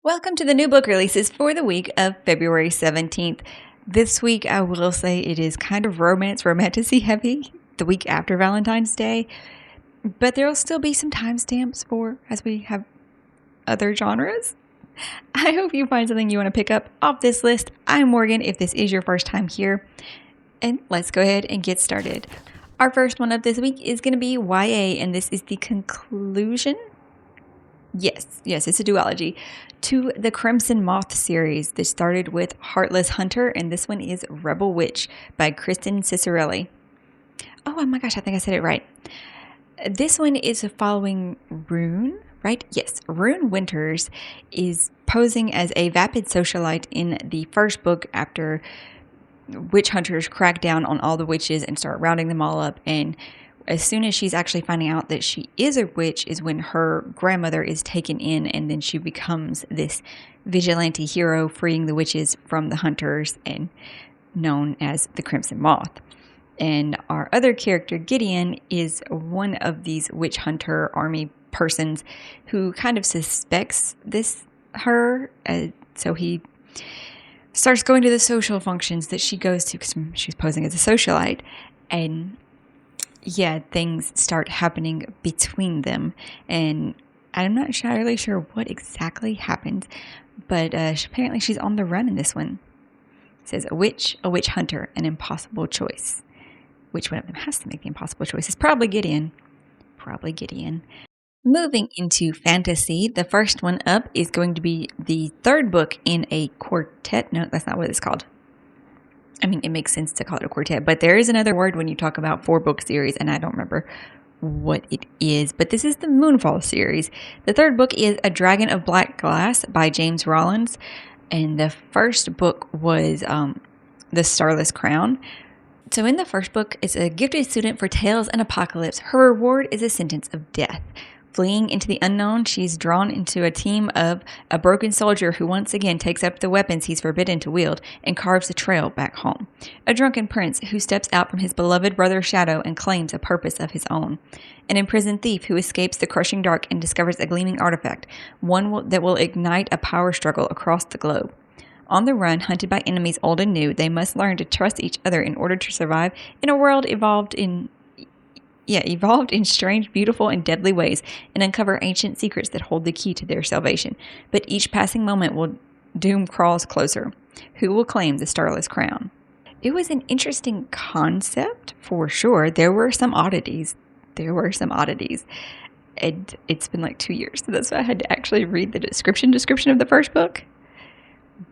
Welcome to the new book releases for the week of February 17th. This week, I will say it is kind of romantasy heavy, the week after Valentine's Day, but there will still be some timestamps for as we have other genres. I hope you find something you want to pick up off this list. I'm Morgan if this is your first time here, and let's go ahead and get started. Our first one of this week is going to be YA, and this is the conclusion. Yes, it's a duology to the Crimson Moth series. This started with Heartless Hunter, and this one is Rebel Witch by Kristen Cicerelli. Oh my gosh, I think I said it right. This one is following Rune, right? Yes, Rune Winters is posing as a vapid socialite in the first book after witch hunters crack down on all the witches and start rounding them all up, and as soon as she's actually finding out that she is a witch is when her grandmother is taken in, and then she becomes this vigilante hero freeing the witches from the hunters and known as the Crimson Moth. And our other character, Gideon, is one of these witch hunter army persons who kind of suspects her. So he starts going to the social functions that she goes to because she's posing as a socialite, and things start happening between them, and I'm not entirely sure what exactly happens, but apparently she's on the run in this one. It says, a witch hunter, an impossible choice. Which one of them has to make the impossible choice? It's probably Gideon. Moving into fantasy, the first one up is going to be the third book in a quartet. No, that's not what it's called. I mean, it makes sense to call it a quartet, but there is another word when you talk about 4-book series, and I don't remember what it is, but this is the Moonfall series. The third book is A Dragon of Black Glass by James Rollins, and the first book was The Starless Crown. So in the first book, it's a gifted student for tales and apocalypse. Her reward is a sentence of death. Fleeing into the unknown, she's drawn into a team of a broken soldier who once again takes up the weapons he's forbidden to wield and carves a trail back home. A drunken prince who steps out from his beloved brother's shadow and claims a purpose of his own. An imprisoned thief who escapes the crushing dark and discovers a gleaming artifact, one that will ignite a power struggle across the globe. On the run, hunted by enemies old and new, they must learn to trust each other in order to survive in a world evolved in strange, beautiful, and deadly ways, and uncover ancient secrets that hold the key to their salvation. But each passing moment doom crawls closer. Who will claim the Starless Crown? It was an interesting concept, for sure. There were some oddities. And it's been like 2 years, so that's why I had to actually read the description of the first book.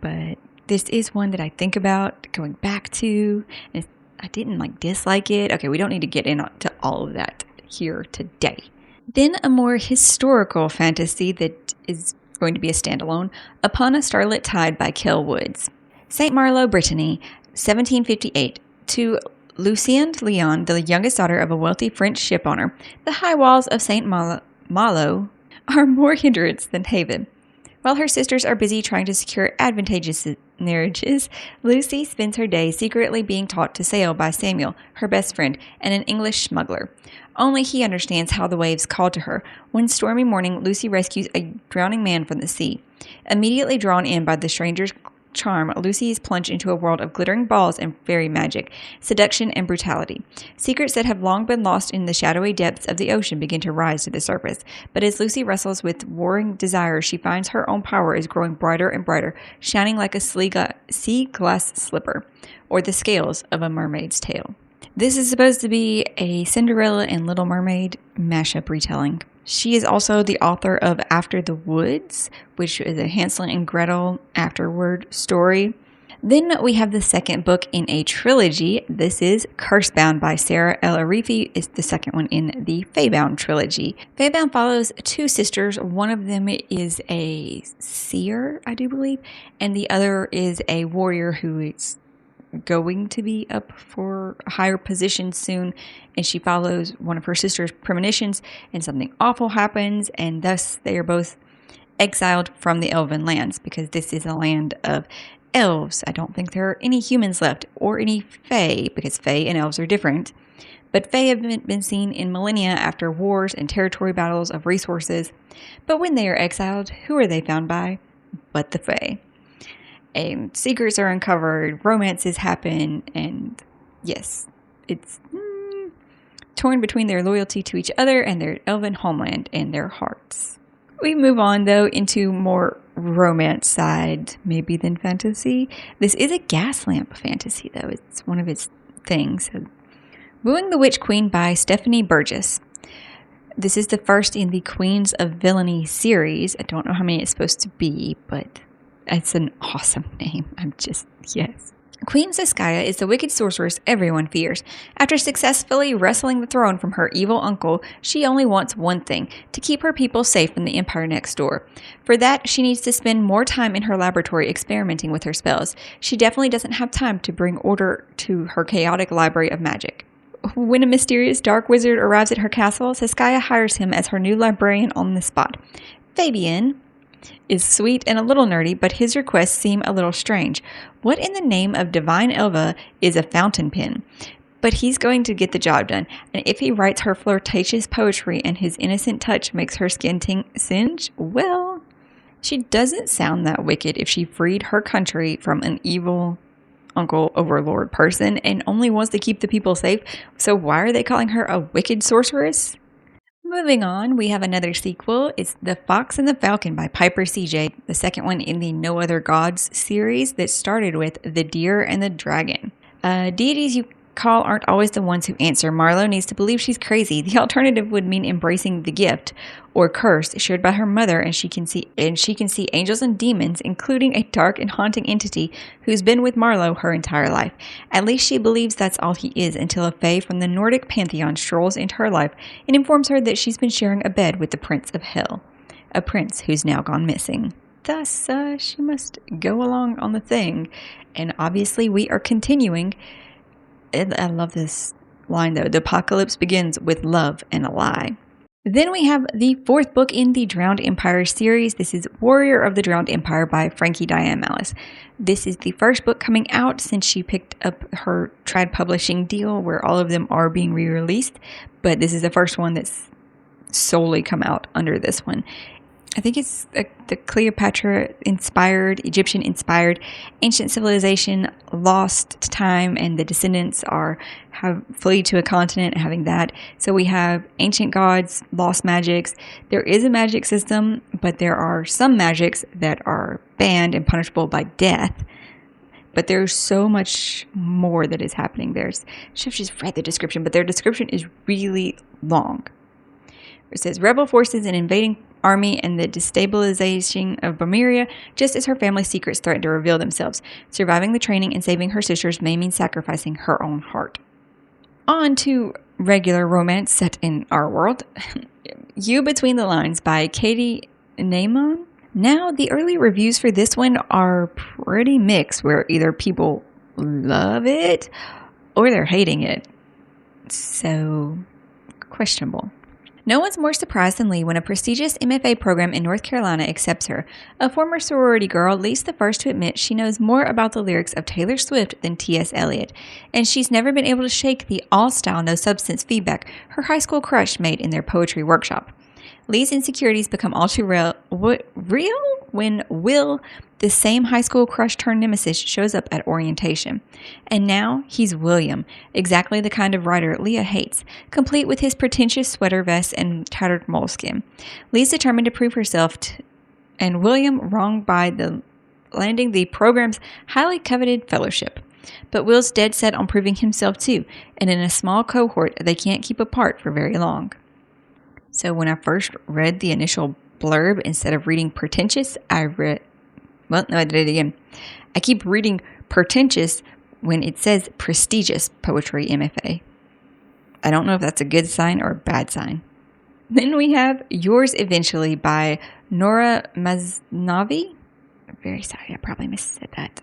But this is one that I think about going back to, and I didn't dislike it. Okay, we don't need to get into all of that here today. Then a more historical fantasy that is going to be a standalone, Upon a Starlit Tide by Kell Woods. St. Malo, Brittany, 1758. To Lucienne Leon, the youngest daughter of a wealthy French shipowner, the high walls of St. Malo are more hindrance than haven. While her sisters are busy trying to secure advantageous marriages, Lucy spends her days secretly being taught to sail by Samuel, her best friend, and an English smuggler. Only he understands how the waves call to her. One stormy morning, Lucy rescues a drowning man from the sea. Immediately drawn in by the stranger's charm, Lucy is plunged into a world of glittering balls and fairy magic, seduction, and brutality. Secrets that have long been lost in the shadowy depths of the ocean begin to rise to the surface. But as Lucy wrestles with warring desires, she finds her own power is growing brighter and brighter, shining like a sea glass slipper, or the scales of a mermaid's tail. This is supposed to be a Cinderella and Little Mermaid mashup retelling. She is also the author of After the Woods, which is a Hansel and Gretel afterward story. Then we have the second book in a trilogy. This is Cursebound by Sarah L. Arifi. It's the second one in the Feybound trilogy. Feybound follows two sisters. One of them is a seer, I do believe, and the other is a warrior who is going to be up for a higher position soon, and she follows one of her sister's premonitions, and something awful happens, and thus they are both exiled from the elven lands, because this is a land of elves. I don't think there are any humans left, or any fae, because fae and elves are different. But fae have been seen in millennia after wars and territory battles of resources. But when they are exiled, who are they found by? but the Fae. And secrets are uncovered, romances happen, and yes, it's torn between their loyalty to each other and their elven homeland and their hearts. We move on, though, into more romance side, maybe, than fantasy. This is a gas lamp fantasy, though. It's one of its things. So, Wooing the Witch Queen by Stephanie Burgess. This is the first in the Queens of Villainy series. I don't know how many it's supposed to be, but it's an awesome name. Yes. Queen Ziskaya is the wicked sorceress everyone fears. After successfully wresting the throne from her evil uncle, she only wants one thing: to keep her people safe from the empire next door. For that, she needs to spend more time in her laboratory experimenting with her spells. She definitely doesn't have time to bring order to her chaotic library of magic. When a mysterious dark wizard arrives at her castle, Ziskaya hires him as her new librarian on the spot. Fabian is sweet and a little nerdy, but his requests seem a little strange. What in the name of Divine Elva is a fountain pen? But he's going to get the job done, and if he writes her flirtatious poetry and his innocent touch makes her skin singe, well, she doesn't sound that wicked if she freed her country from an evil uncle overlord person and only wants to keep the people safe. So why are they calling her a wicked sorceress? Moving on, we have another sequel. It's The Fox and the Falcon by Piper C.J., the second one in the No Other Gods series that started with The Deer and the Dragon. Deities you call aren't always the ones who answer. Marlowe needs to believe she's crazy. The alternative would mean embracing the gift or curse shared by her mother, and she can see angels and demons, including a dark and haunting entity who's been with Marlowe her entire life. At least she believes that's all he is, until a fae from the Nordic pantheon strolls into her life and informs her that she's been sharing a bed with the Prince of Hell, a prince who's now gone missing. Thus, she must go along on the thing. And obviously we are continuing. I love this line, though. The apocalypse begins with love and a lie. Then we have the fourth book in the Drowned Empire series. This is Warrior of the Drowned Empire by Frankie Diane Malice. This is the first book coming out since she picked up her trad publishing deal where all of them are being re-released. But this is the first one that's solely come out under this one. I think it's the Cleopatra-inspired, Egyptian-inspired ancient civilization lost to time, and the descendants have fled to a continent having that. So we have ancient gods, lost magics. There is a magic system, but there are some magics that are banned and punishable by death. But there's so much more that is happening. I should have just read the description, but their description is really long. It says, rebel forces and invading army and the destabilization of Bamiria, just as her family's secrets threaten to reveal themselves. Surviving the training and saving her sisters may mean sacrificing her own heart. On to regular romance set in our world. You Between the Lines by Katie Naiman. Now, the early reviews for this one are pretty mixed, where either people love it or they're hating it. So, questionable. No one's more surprised than Lee when a prestigious MFA program in North Carolina accepts her. A former sorority girl, Lee's the first to admit she knows more about the lyrics of Taylor Swift than T.S. Eliot, and she's never been able to shake the all-style, no-substance feedback her high school crush made in their poetry workshop. Lee's insecurities become all too real when Will, the same high school crush turned nemesis, shows up at orientation. And now he's William, exactly the kind of writer Leah hates, complete with his pretentious sweater vest and tattered moleskin. Lee's determined to prove herself, and William wronged by landing the program's highly coveted fellowship. But Will's dead set on proving himself too, and in a small cohort they can't keep apart for very long. So when I first read the initial blurb, instead of reading pretentious, I did it again. I keep reading pretentious when it says prestigious poetry MFA. I don't know if that's a good sign or a bad sign. Then we have Yours Eventually by Nora Maznavi. I'm very sorry, I probably missaid that.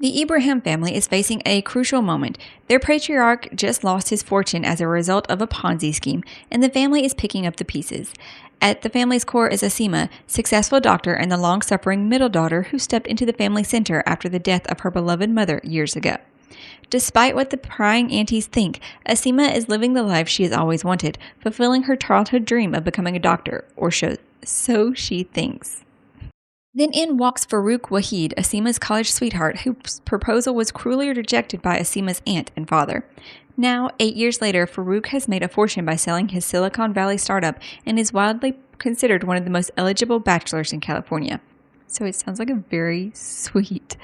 The Ibrahim family is facing a crucial moment. Their patriarch just lost his fortune as a result of a Ponzi scheme, and the family is picking up the pieces. At the family's core is Asima, successful doctor and the long-suffering middle daughter who stepped into the family center after the death of her beloved mother years ago. Despite what the prying aunties think, Asima is living the life she has always wanted, fulfilling her childhood dream of becoming a doctor, or so she thinks. Then in walks Farouk Wahid, Asima's college sweetheart, whose proposal was cruelly rejected by Asima's aunt and father. Now, 8 years later, Farouk has made a fortune by selling his Silicon Valley startup and is widely considered one of the most eligible bachelors in California. So it sounds like a very sweet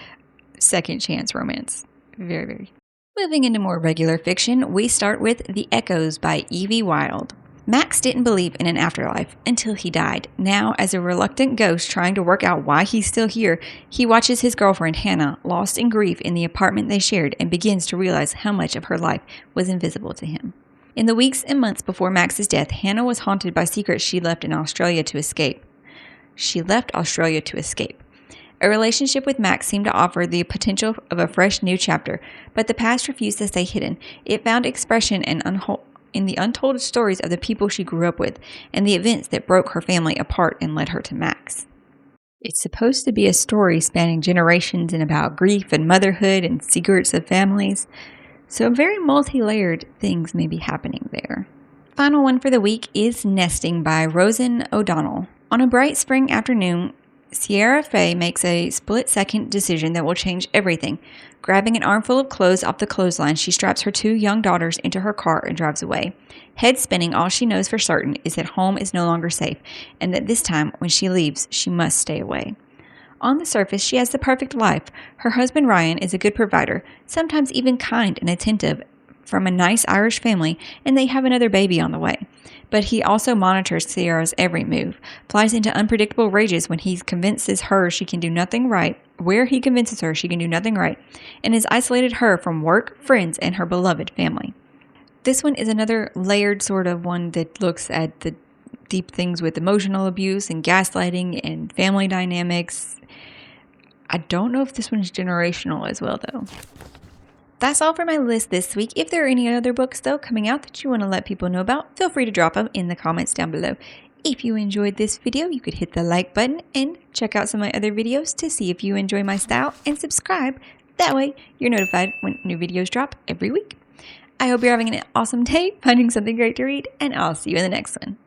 second chance romance. Very, very. Moving into more regular fiction, we start with The Echoes by Evie Wilde. Max didn't believe in an afterlife until he died. Now, as a reluctant ghost trying to work out why he's still here, he watches his girlfriend Hannah, lost in grief in the apartment they shared, and begins to realize how much of her life was invisible to him. In the weeks and months before Max's death, Hannah was haunted by secrets she left in Australia to escape. A relationship with Max seemed to offer the potential of a fresh new chapter, but the past refused to stay hidden. It found expression in the untold stories of the people she grew up with and the events that broke her family apart and led her to Max. It's supposed to be a story spanning generations and about grief and motherhood and secrets of families, so very multi-layered things may be happening there. Final one for the week is Nesting by Rosen O'Donnell. On a bright spring afternoon, Sierra Faye makes a split-second decision that will change everything. Grabbing an armful of clothes off the clothesline, she straps her 2 young daughters into her car and drives away. Head spinning, all she knows for certain is that home is no longer safe, and that this time, when she leaves, she must stay away. On the surface, she has the perfect life. Her husband Ryan is a good provider, sometimes even kind and attentive, from a nice Irish family, and they have another baby on the way. But he also monitors Sierra's every move, flies into unpredictable rages when he convinces her she can do nothing right, and has isolated her from work, friends, and her beloved family. This one is another layered sort of one that looks at the deep things with emotional abuse and gaslighting and family dynamics. I don't know if this one's generational as well, though. That's all for my list this week. If there are any other books, though, coming out that you want to let people know about, feel free to drop them in the comments down below. If you enjoyed this video, you could hit the like button and check out some of my other videos to see if you enjoy my style, and subscribe. That way, you're notified when new videos drop every week. I hope you're having an awesome day, finding something great to read, and I'll see you in the next one.